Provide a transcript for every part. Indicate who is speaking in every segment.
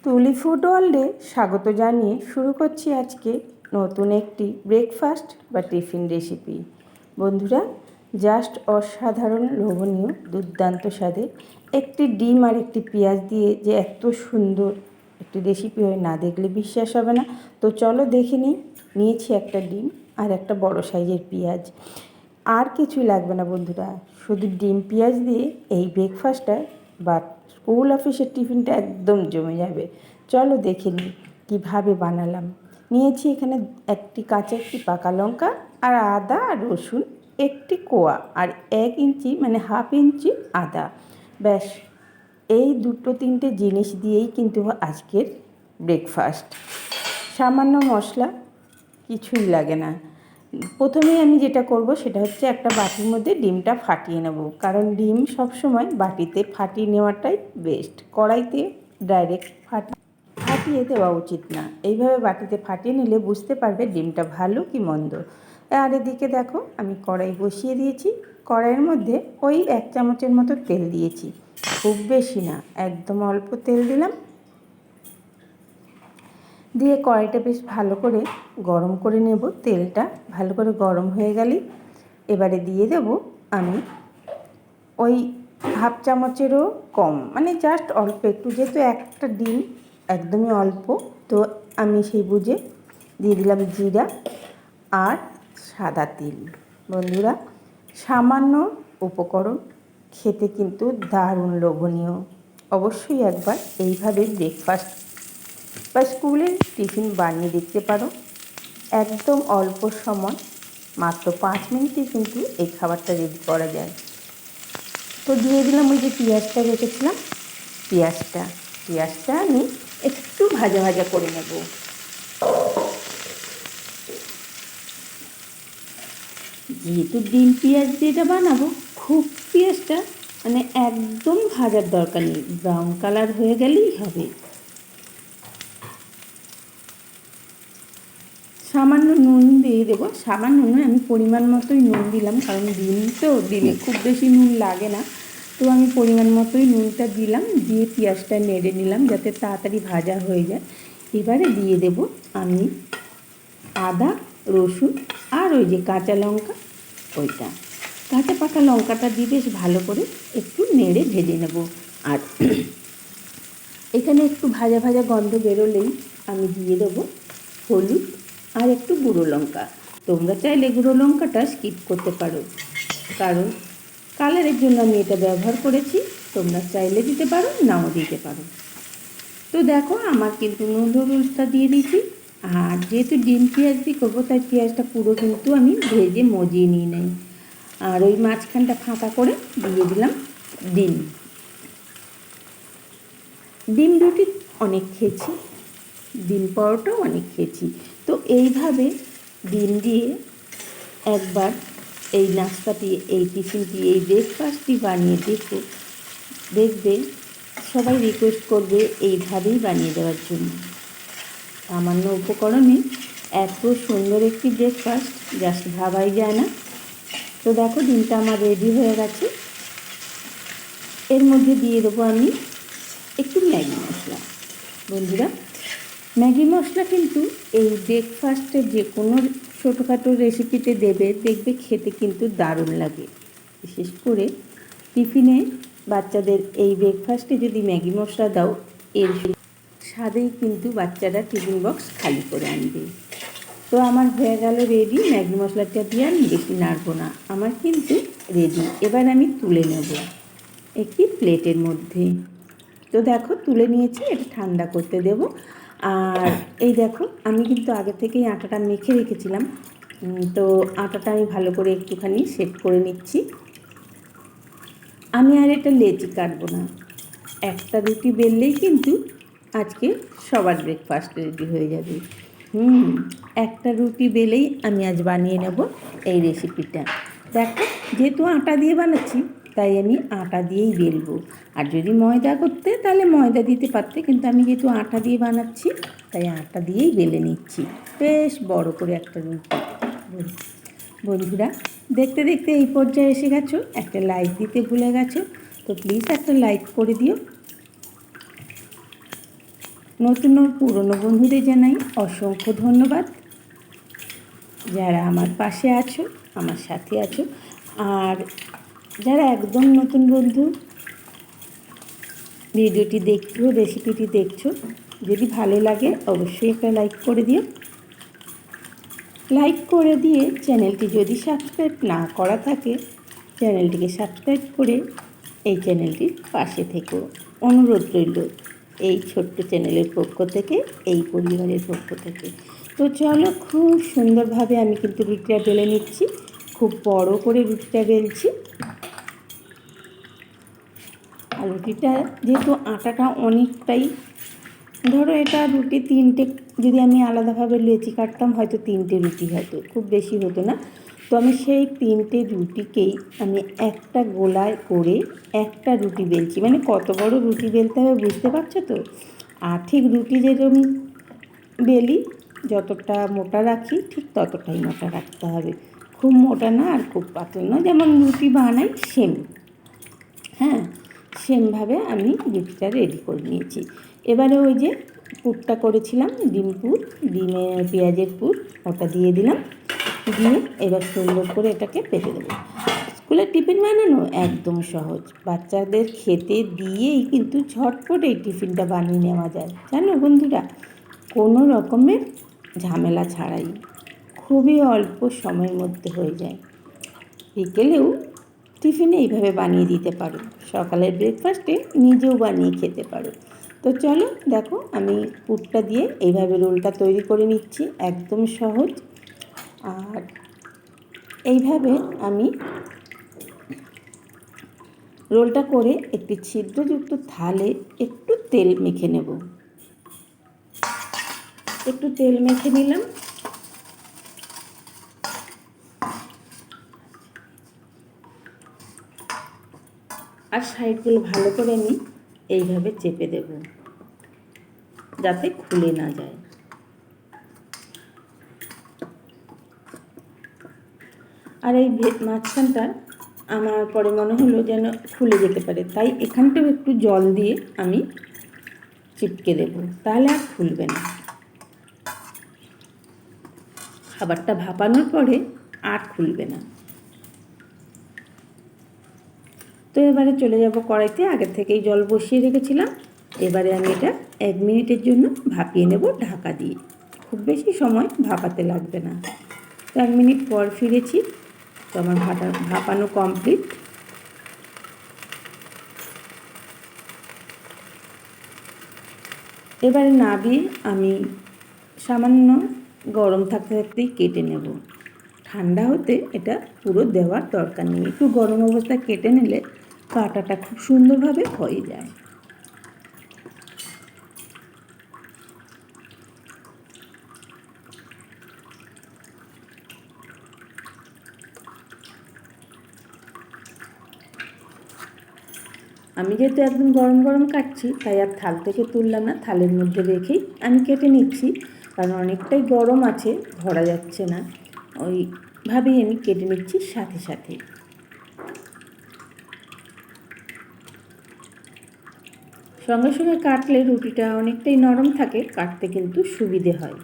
Speaker 1: তুলি ফুড ওয়ার্ল্ডে স্বাগত জানিয়ে শুরু করছি আজকে নতুন একটি ব্রেকফাস্ট বা টিফিন রেসিপি। বন্ধুরা, জাস্ট অসাধারণ লোভনীয় দুর্দান্ত স্বাদের একটি ডিম আর একটি পেঁয়াজ দিয়ে যে এত সুন্দর একটি রেসিপি হয়, না দেখলে বিশ্বাস হবে না। তো চলো দেখে নিয়েছি একটা ডিম আর একটা বড় সাইজের পেঁয়াজ। আর কিছুই লাগবে না বন্ধুরা, শুধু ডিম পেঁয়াজ দিয়ে এই ব্রেকফাস্টটা বা স্কুল অফিসের টিফিনটা একদম জমে যাবে। চলো দেখে নিই কীভাবে বানালাম। নিয়েছি এখানে একটি কাঁচা একটি পাকা লঙ্কা আর আদা আর রসুন একটি কোয়া আর 1 ইঞ্চি মানে হাফ ইঞ্চি আদা। ব্যাস, এই দুটো তিনটে জিনিস দিয়েই কিন্তু আজকের ব্রেকফাস্ট। সামান্য মশলা, কিছুই লাগে না। প্রথমেই আমি যেটা করব সেটা হচ্ছে একটা বাটির মধ্যে ডিমটা ফাটিয়ে নেব, কারণ ডিম সবসময় বাটিতে ফাটিয়ে নেওয়াটাই বেস্ট। কড়াইতে ডাইরেক্ট ফাটিয়ে দেওয়া উচিত না। এইভাবে বাটিতে ফাটিয়ে নিলে বুঝতে পারবে ডিমটা ভালো কি মন্দ। আর এদিকে দেখো, আমি কড়াই বসিয়ে দিয়েছি। কড়াইয়ের মধ্যে ওই 1 চামচের মতো তেল দিয়েছি, খুব বেশি না, একদম অল্প তেল দিলাম। দিয়ে কড়াইটা বেশ ভালো করে গরম করে নেব। তেলটা ভালো করে গরম হয়ে গেলেই এবারে দিয়ে দেব আমি ওই হাফ চামচেরও কম, মানে জাস্ট অল্প একটু, যেহেতু একটা ডিম একদমই অল্প, তো আমি সেই বুঝে দিয়ে দিলাম জিরা আর সাদা তিল। বন্ধুরা, সামান্য উপকরণ, খেতে কিন্তু দারুণ লোভনীয়। অবশ্যই একবার এইভাবে ব্রেকফাস্ট বা স্কুলের টিফিন বানিয়ে দেখতে পারো। একদম অল্প সময়, মাত্র 5 মিনিটেই কিন্তু এই খাবারটা রেডি করা যায়। তো দিয়ে দিলাম ওই যে পেঁয়াজটা রেখেছিলাম, পেঁয়াজটা আমি একটু ভাজা ভাজা করে নেব। যেহেতু ডিম পেঁয়াজ দিয়ে এটা বানাবো, খুব পেঁয়াজটা মানে একদম ভাজার দরকার নেই, ব্রাউন কালার হয়ে গেলেই হবে। সামান্য নুন দিয়ে দেবো, সামান্য নুন, আমি পরিমাণ মতোই নুন দিলাম, কারণ ডিমে খুব বেশি নুন লাগে না। তো আমি পরিমাণ মতোই নুনটা দিলাম, দিয়ে পেঁয়াজটা নেড়ে নিলাম যাতে তাড়াতাড়ি ভাজা হয়ে যায়। এবারে দিয়ে দেব আমি আদা, রসুন আর ওই যে কাঁচা লঙ্কা, ওইটা কাঁচা পাকা লঙ্কাটা দিয়ে বেশ ভালো করে একটু নেড়ে ভেজে নেব। আর এখানে একটু ভাজা ভাজা গন্ধ বেরোলেই আমি দিয়ে দেবো হলুদ আর একটু গুঁড়ো লঙ্কা। তোমরা চাইলে গুঁড়ো লঙ্কাটা স্কিপ করতে পারো, কারণ কালারের জন্য আমি এটা ব্যবহার করেছি। তোমরা চাইলে দিতে পারো, নাও দিতে পারো। তো দেখো, আমার কিন্তু নুডলসটা দিয়ে দিয়েছি। আর যেহেতু ডিম পেঁয়াজ দিয়ে করবো, তাই পেঁয়াজটা পুরো কিন্তু আমি ভেজে মজিয়ে নিয়ে নেই। আর ওই মাঝখানটা ফাঁকা করে দিয়ে দিলাম ডিম রুটি অনেক খেয়েছি, ডিম পরোটাও অনেক খেয়েছি। তো এইভাবে ডিম দিয়ে একবার এই নাস্তাটি, এই টিফিনটি, এই ব্রেকফাস্টটি বানিয়ে দেখবে সবাই রিকোয়েস্ট করবে এইভাবেই বানিয়ে দেওয়ার জন্য। সামান্য উপকরণে এত সুন্দর একটি ব্রেকফাস্ট জাস্ট ভাবাই যায় না। তো দেখো, ডিমটা আমার রেডি হয়ে গেছে। এর মধ্যে দিয়ে দেবো আমি একটু ম্যাগি মশলা। বন্ধুরা, ম্যাগি মশলা কিন্তু এই ব্রেকফাস্টে যে কোনো ছোটোখাটো রেসিপিতে দেবে, দেখবে খেতে কিন্তু দারুণ লাগে। বিশেষ করে টিফিনে বাচ্চাদের এই ব্রেকফাস্টে যদি ম্যাগি মশলা দাও, এর স্বাদেই কিন্তু বাচ্চারা টিফিন বক্স খালি করে আনবে। তো আমার হয়ে গেল রেডি, ম্যাগি মশলাটা দিয়ে আমি বেশি নাড়বো না, আমার কিন্তু রেডি। এবার আমি তুলে নেব একটি প্লেটের মধ্যে। তো দেখো, তুলে নিয়েছি, এটা ঠান্ডা করতে দেব। আর এই দেখো, আমি কিন্তু আগে থেকেই আটাটা মেখে রেখেছিলাম। তো আটাটা আমি ভালো করে একটুখানি সেট করে নিচ্ছি। আমি আর এটা লেচি কাটবো না, একটা রুটি বেললেই কিন্তু আজকে সবার ব্রেকফাস্ট রেডি হয়ে যাবে। একটা রুটি বেলেই আমি আজ বানিয়ে নেব এই রেসিপিটা। দেখো, যেহেতু আটা দিয়ে বানাচ্ছি, তাই আমি আটা দিয়েই বেলবো। আর যদি ময়দা করতে, তাহলে ময়দা দিতে পারতে, কিন্তু আমি যেহেতু আটা দিয়ে বানাচ্ছি, তাই আটা দিয়েই বেলে নিচ্ছি বেশ বড় করে একটা রুটি। বন্ধুরা, দেখতে দেখতে এই পর্যায়ে এসে গেছো, একটা লাইক দিতে ভুলে গেছো, তো প্লিজ একটা লাইক করে দিও। নতুন ও পুরনো বন্ধুদের জানাই অসংখ্য ধন্যবাদ, যারা আমার পাশে আছো, আমার সাথে আছো। আর যারা একদম নতুন বন্ধু, ভিডিওটি দেখছো, রেসিপিটি দেখছো, যদি ভালো লাগে অবশ্যই একটা লাইক করে দিও। লাইক করে দিয়ে চ্যানেলটি যদি সাবস্ক্রাইব না করা থাকে, চ্যানেলটিকে সাবস্ক্রাইব করে এই চ্যানেলটির পাশে থেকো, অনুরোধ রইল এই ছোট্ট চ্যানেলের পক্ষ থেকে, এই পরিবারের পক্ষ থেকে। তো চলো, খুব সুন্দরভাবে আমি কিন্তু রুটিটা বেলে নিচ্ছি, খুব বড় করে রুটিটা বেলছি। আর রুটিটা যেহেতু আটাটা অনেকটাই, ধরো এটা রুটি 3টে, যদি আমি আলাদাভাবে লেচি কাটতাম হয়তো 3টে রুটি হতো, খুব বেশি হতো না। তো আমি সেই 3টে রুটিকেই আমি একটা গোলায় করে একটা রুটি বেলছি। মানে কত বড় রুটি বেলতে হবে বুঝতে পারছো তো। আর ঠিক রুটি যেরকম বেলি, যতটা মোটা রাখি ঠিক ততটাই মোটা রাখতে হবে, খুব মোটা না আর খুব পাতলা না, যেমন রুটি বানাই সেম। হ্যাঁ, সেমভাবে আমি রুটিটা রেডি করে নিয়েছি। এবারে ওই যে পুরটা করেছিলাম, ডিম পুর, ডিমের পেঁয়াজের পুর, ওটা দিয়ে দিলাম। দিয়ে এবার সুন্দর করে এটাকে পেতে দেবো। স্কুলের টিফিন বানানো একদম সহজ, বাচ্চাদের খেতে দিয়েই কিন্তু ঝটপট এই টিফিনটা বানিয়ে নেওয়া যায়, জানো বন্ধুরা, কোনো রকমের ঝামেলা ছাড়াই, খুবই অল্প সময়ের মধ্যে হয়ে যায়। বিকেলেও টিফিনে এইভাবে বানিয়ে দিতে পারো, সকালের ব্রেকফাস্টে নিজেও বানিয়ে খেতে পারো। তো চলো দেখো, আমি পুরটা দিয়ে এইভাবে রোলটা তৈরি করে নিচ্ছি, একদম সহজ। আর এইভাবে আমি রোলটা করে একটি ছিদ্রযুক্ত থালে একটু তেল মেখে নেব। একটু তেল মেখে নিলাম। আর সাইডগুলো ভালো করে আমি এইভাবে চেপে দেব, যাতে খুলে না যায়। আর এই মাঝখানটা আমার পরে মনে হলো যেন খুলে যেতে পারে, তাই এখানটাও একটু জল দিয়ে আমি চিপকে দেব, তাহলে আর খুলবে না। খাবারটা ভাপানোর পরে আর খুলবে না। তো এবারে চলে যাব কড়াইতে, আগের থেকেই জল বসিয়ে রেখেছিলাম। এবারে আমি এটা 1 মিনিটের জন্য ভাপিয়ে নেব ঢাকা দিয়ে, খুব বেশি সময় ভাপাতে লাগবে না। তো 1 মিনিট পর ফিরেছি, তো আমার ভাপানো কমপ্লিট। এবারে নাবিয়ে আমি সামান্য গরম থাকতে থাকতেই কেটে নেব। ঠান্ডা হতে এটা পুরো দেওয়ার দরকার নেই, একটু গরম অবস্থায় কেটে নিলে কাটাটা খুব সুন্দরভাবে হয়ে যায়। আমি যেহেতু একদম গরম গরম কাটছি, তাই আর থাল থেকে তুললাম না, থালের মধ্যে রেখেই আমি কেটে নিচ্ছি, কারণ অনেকটাই গরম আছে, ধরা যাচ্ছে না, ওইভাবেই আমি কেটে নিচ্ছি সাথে সাথে। সঙ্গে সঙ্গে কাটলে রুটিটা অনেকটাই নরম থাকে, কাটতে কিন্তু সুবিধে হয়।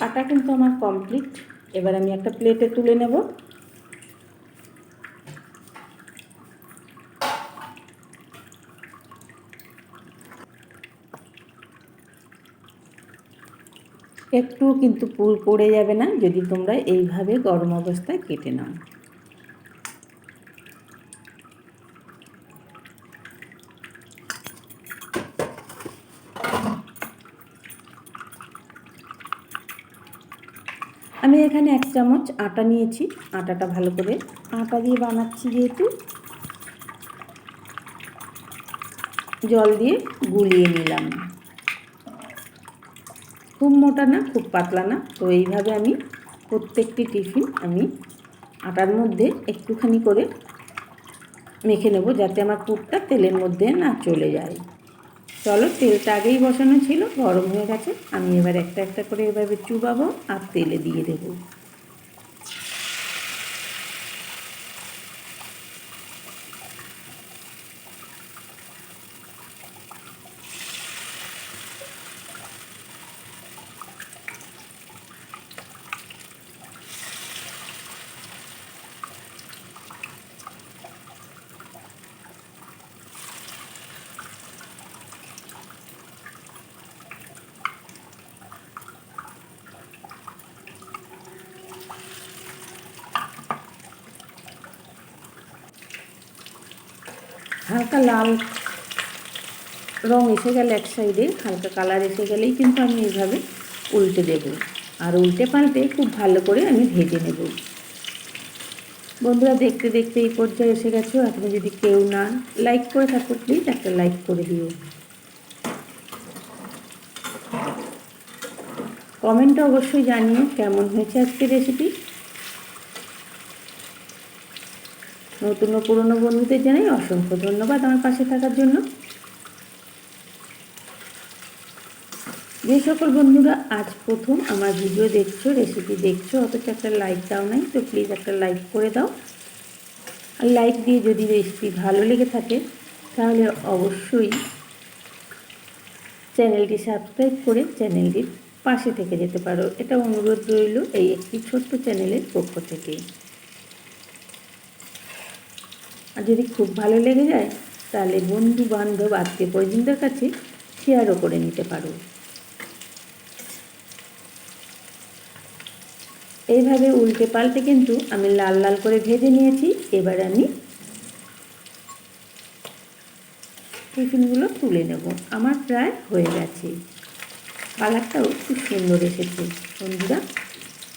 Speaker 1: কাটা কিন্তু আমার কমপ্লিট। এবার আমি একটা প্লেটে তুলে নেব। একটু কিন্তু পুর পড়ে যাবে না যদি তোমরা এইভাবে গরম অবস্থায় কেটে নাও। আমি এখানে 1 চামচ আটা নিয়েছি, আটাটা ভালো করে, আটা দিয়ে বানাচ্ছি যেহেতু জল দিয়ে গুলিয়ে নিলাম। খুব মোটা না, খুব পাতলা না। তো এইভাবে আমি প্রত্যেকটি টিফিন আমি আটার মধ্যে একটুখানি করে মেখে নেব, যাতে আমার পুরটা তেলের মধ্যে না চলে যায়। চলো, তেলটা আগেই বসানো ছিল, গরম হয়ে গেছে। আমি এবার একটা একটা করে এভাবে চুবাবো আর তেলে দিয়ে দেবো। হালকা লাল রং এসে গেলে এক সাইডে, হালকা কালার এসে গেলেই কিন্তু আমি এইভাবে উল্টে দেব। আর উল্টে পাল্টে খুব ভালো করে আমি ভেজে নেব। বন্ধুরা, দেখতে দেখতে এই পর্যায়ে এসে গেছো। এখনো যদি কেউ না লাইক করে থাকো, প্লিজ একটা লাইক করে দিও। কমেন্টে অবশ্যই জানিও কেমন হয়েছে আজকের রেসিপি। নতুন ও পুরনো বন্ধুদের জানাই অসংখ্য ধন্যবাদ আমার পাশে থাকার জন্য। যে সকল বন্ধুরা আজ প্রথম আমার ভিডিও দেখছো, রেসিপি দেখছো, অথচ একটা লাইক দাও নাই, তো প্লিজ একটা লাইক করে দাও। আর লাইক দিয়ে যদি রেসিপি ভালো লেগে থাকে তাহলে অবশ্যই চ্যানেলটি সাবস্ক্রাইব করে চ্যানেলটির পাশে থেকে যেতে পারো। এটা অনুরোধ রইল এই একটি ছোট্ট চ্যানেলের পক্ষ থেকে। আর যদি খুব ভালো লেগে যায় তাহলে বন্ধু বান্ধব আত্মীয় পরিজনদের কাছে শেয়ারও করে নিতে পারো। এইভাবে উল্টে পাল্টে কিন্তু আমি লাল লাল করে ভেজে নিয়েছি। এবার আমি টিফিনগুলো তুলে নেব। আমার প্রায় হয়ে গেছে। কালারটাও খুব সুন্দর এসেছে বন্ধুরা,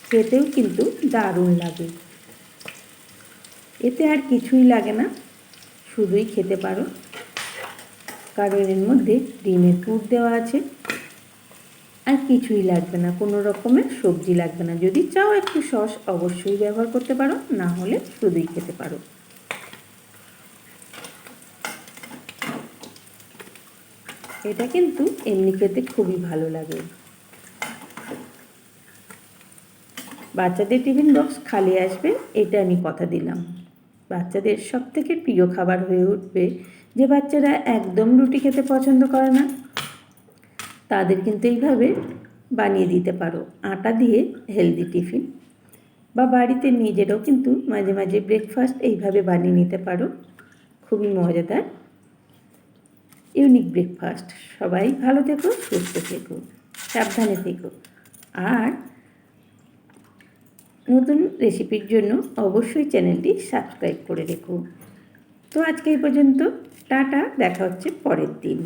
Speaker 1: খেতেও কিন্তু দারুণ লাগে। এতে আর কিছুই লাগে না, শুধুই খেতে পারো, কারণ এর মধ্যে ডিমের পুর দেওয়া আছে। আর কিছুই লাগবে না, কোনো রকমের সবজি লাগবে না। যদি চাও একটু সস অবশ্যই ব্যবহার করতে পারো, না হলে শুধুই খেতে পারো। এটা কিন্তু এমনি খেতে খুবই ভালো লাগে। বাচ্চাদের টিফিন বক্স খালি আসবে, এটা আমি কথা দিলাম। বাচ্চাদের সবথেকে প্রিয় খাবার হয়ে উঠবে। যে বাচ্চারা একদম রুটি খেতে পছন্দ করে না, তাদের কিন্তু এইভাবে বানিয়ে দিতে পারো আটা দিয়ে হেলদি টিফিন। বা বাড়িতে নিজেরাও কিন্তু মাঝে মাঝে ব্রেকফাস্ট এইভাবে বানিয়ে নিতে পারো। খুবই মজাদার ইউনিক ব্রেকফাস্ট। সবাই ভালো থেকো, সুস্থ থেকো, সাবধানে থেকো। আর নতুন রেসিপির জন্য অবশ্যই চ্যানেলটি সাবস্ক্রাইব করে রেখো। তো আজকে এই পর্যন্ত, টাটা, দেখা হচ্ছে পরের দিন।